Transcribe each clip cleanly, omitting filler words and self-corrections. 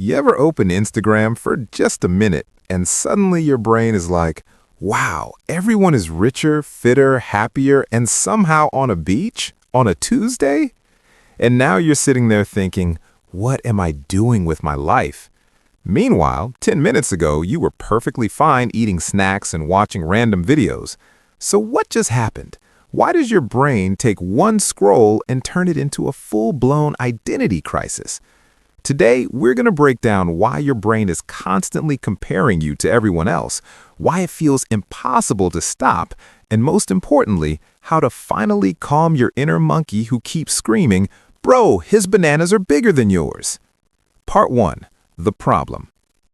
You ever open Instagram for just a minute and suddenly your brain is like, wow, everyone is richer, fitter, happier, and somehow on a beach on a Tuesday? And now you're sitting there thinking, what am I doing with my life? Meanwhile, 10 minutes ago, you were perfectly fine eating snacks and watching random videos. So what just happened? Why does your brain take one scroll and turn it into a full-blown identity crisis? Today, we're going to break down why your brain is constantly comparing you to everyone else, why it feels impossible to stop, and most importantly, how to finally calm your inner monkey who keeps screaming, "Bro, his bananas are bigger than yours." Part 1. The problem.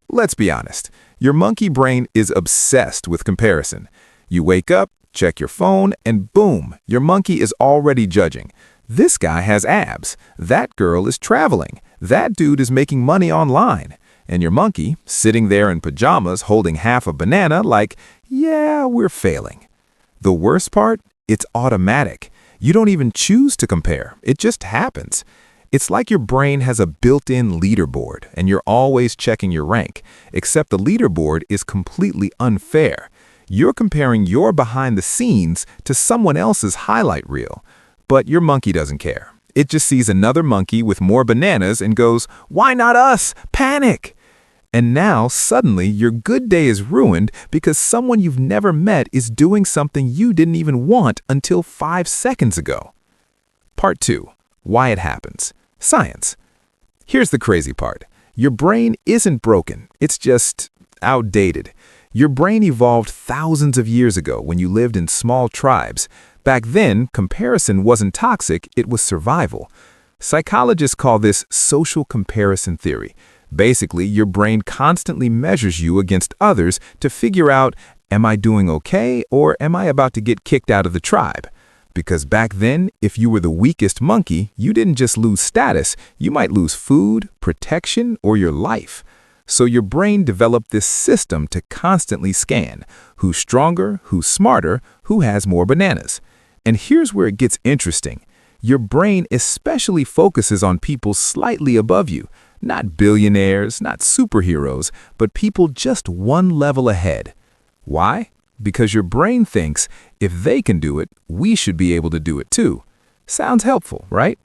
Let's be honest. Your monkey brain is obsessed with comparison. You wake up, check your phone, and boom, your monkey is already judging. This guy has abs. That girl is traveling. That dude is making money online. And your monkey, sitting there in pajamas holding half a banana like, yeah, we're failing. The worst part? It's automatic. You don't even choose to compare. It just happens. It's like your brain has a built-in leaderboard, and you're always checking your rank, except the leaderboard is completely unfair. You're comparing your behind the scenes to someone else's highlight reel. But your monkey doesn't care. It just sees another monkey with more bananas and goes, "Why not us? Panic!" And now, suddenly, your good day is ruined because someone you've never met is doing something you didn't even want until 5 seconds ago. Part 2. Why it happens. Science. Here's the crazy part. Your brain isn't broken. It's just outdated. Your brain evolved thousands of years ago when you lived in small tribes. Back then, comparison wasn't toxic, it was survival. Psychologists call this social comparison theory. Basically, your brain constantly measures you against others to figure out, am I doing okay or am I about to get kicked out of the tribe? Because back then, if you were the weakest monkey, you didn't just lose status, you might lose food, protection, or your life. So your brain developed this system to constantly scan who's stronger, who's smarter, who has more bananas. And here's where it gets interesting. Your brain especially focuses on people slightly above you, not billionaires, not superheroes, but people just one level ahead. Why? Because your brain thinks, if they can do it, we should be able to do it too. Sounds helpful, right?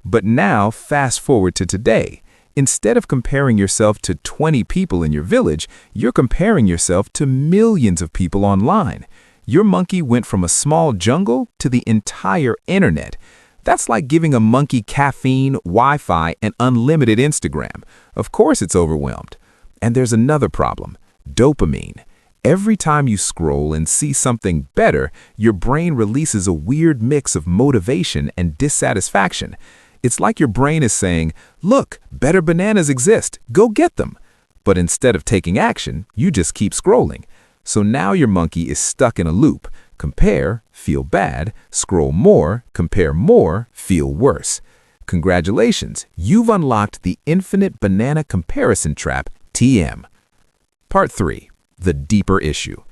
But now, fast forward to today. Instead of comparing yourself to 20 people in your village, you're comparing yourself to millions of people online. Your monkey went from a small jungle to the entire internet. That's like giving a monkey caffeine, Wi-Fi, and unlimited Instagram. Of course it's overwhelmed. And there's another problem. Dopamine. Every time you scroll and see something better, your brain releases a weird mix of motivation and dissatisfaction. It's like your brain is saying, look, better bananas exist, go get them. But instead of taking action, you just keep scrolling. So now your monkey is stuck in a loop. Compare, feel bad, scroll more, compare more, feel worse. Congratulations, you've unlocked the infinite banana comparison trap, TM. Part 3. The deeper issue.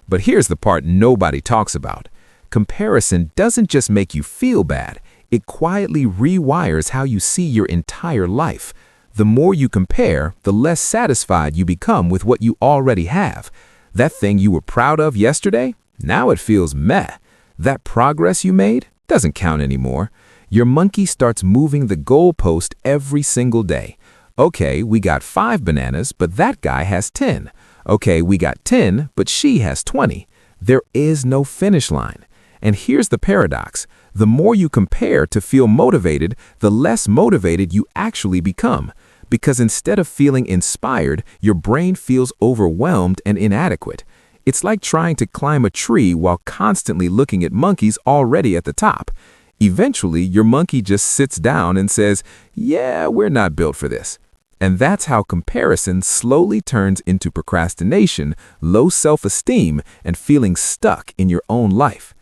But here's the part nobody talks about. Comparison doesn't just make you feel bad. It quietly rewires how you see your entire life. The more you compare, the less satisfied you become with what you already have. That thing you were proud of yesterday, now it feels meh. That progress you made doesn't count anymore. Your monkey starts moving the goalpost every single day. Okay, we got 5 bananas, but that guy has 10. Okay, we got 10, but she has 20. There is no finish line. And here's the paradox. The more you compare to feel motivated, the less motivated you actually become. Because instead of feeling inspired, your brain feels overwhelmed and inadequate. It's like trying to climb a tree while constantly looking at monkeys already at the top. Eventually, your monkey just sits down and says, yeah, we're not built for this. And that's how comparison slowly turns into procrastination, low self-esteem, and feeling stuck in your own life.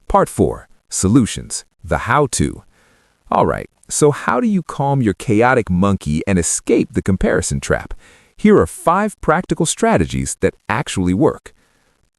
Part 4. Solutions. The how-to. All right, so how do you calm your chaotic monkey and escape the comparison trap? Here are 5 practical strategies that actually work.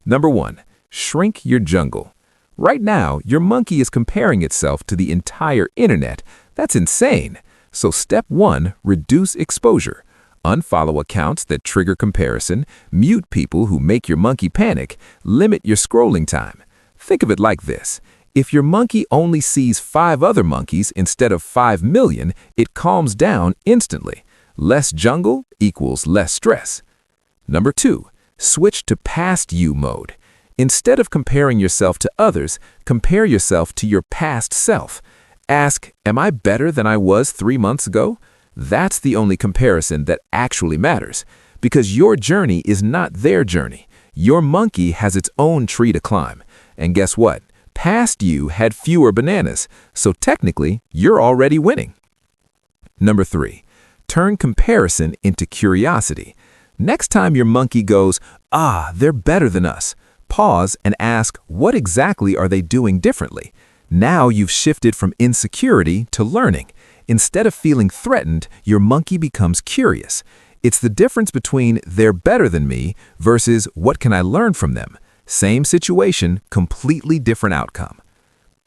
Number 1. Shrink your jungle. Right now, your monkey is comparing itself to the entire internet. That's insane. So step 1, reduce exposure. Unfollow accounts that trigger comparison, mute people who make your monkey panic, limit your scrolling time. Think of it like this. If your monkey only sees 5 other monkeys instead of 5 million, it calms down instantly. Less jungle equals less stress. Number 2, switch to past you mode. Instead of comparing yourself to others, compare yourself to your past self. Ask, am I better than I was 3 months ago? That's the only comparison that actually matters, because your journey is not their journey. Your monkey has its own tree to climb. And guess what? Past you had fewer bananas, so technically, you're already winning. Number 3, turn comparison into curiosity. Next time your monkey goes, they're better than us, pause and ask, what exactly are they doing differently? Now you've shifted from insecurity to learning. Instead of feeling threatened, your monkey becomes curious. It's the difference between they're better than me versus what can I learn from them? Same situation, completely different outcome.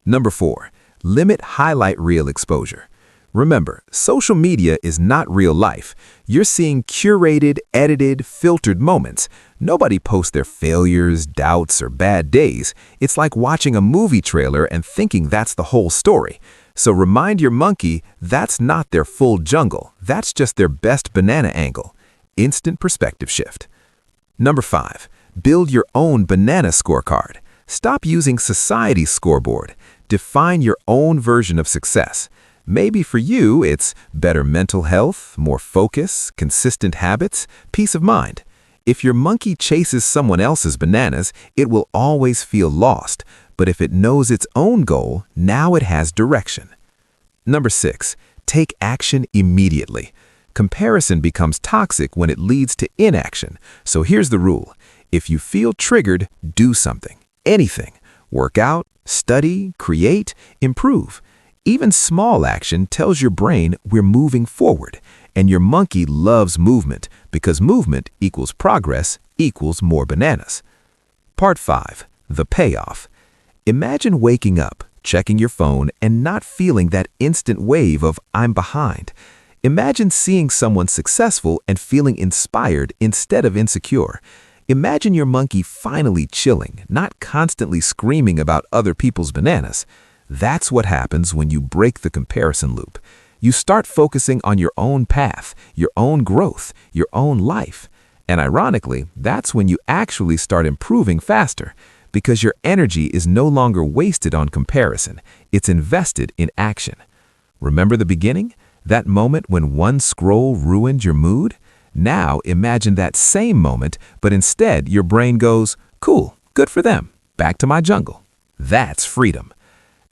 Number 4, limit highlight reel exposure. Remember, social media is not real life. You're seeing curated, edited, filtered moments. Nobody posts their failures, doubts, or bad days. It's like watching a movie trailer and thinking that's the whole story. So remind your monkey that's not their full jungle. That's just their best banana angle. Instant perspective shift. Number 5, build your own banana scorecard. Stop using society's scoreboard. Define your own version of success. Maybe for you, it's better mental health, more focus, consistent habits, peace of mind. If your monkey chases someone else's bananas, it will always feel lost. But if it knows its own goal, now it has direction. Number 6, take action immediately. Comparison becomes toxic when it leads to inaction. So here's the rule. If you feel triggered, do something. Anything. Work out, study, create, improve. Even small action tells your brain we're moving forward, and your monkey loves movement because movement equals progress equals more bananas. Part 5, the payoff. Imagine waking up, checking your phone, and not feeling that instant wave of I'm behind. Imagine seeing someone successful and feeling inspired instead of insecure. Imagine your monkey finally chilling, not constantly screaming about other people's bananas. That's what happens when you break the comparison loop. You start focusing on your own path, your own growth, your own life. And ironically, that's when you actually start improving faster, because your energy is no longer wasted on comparison. It's invested in action. Remember the beginning? That moment when one scroll ruined your mood? Now imagine that same moment, but instead your brain goes, cool, good for them, back to my jungle. That's freedom.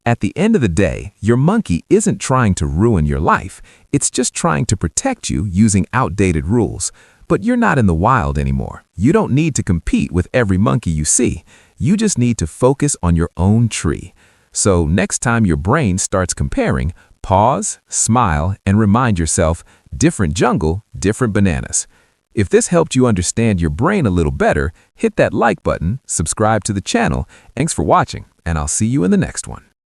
At the end of the day, your monkey isn't trying to ruin your life. It's just trying to protect you using outdated rules. But you're not in the wild anymore. You don't need to compete with every monkey you see. You just need to focus on your own tree. So next time your brain starts comparing, pause, smile, and remind yourself, different jungle, different bananas. If this helped you understand your brain a little better, hit that like button, subscribe to the channel. Thanks for watching, and I'll see you in the next one.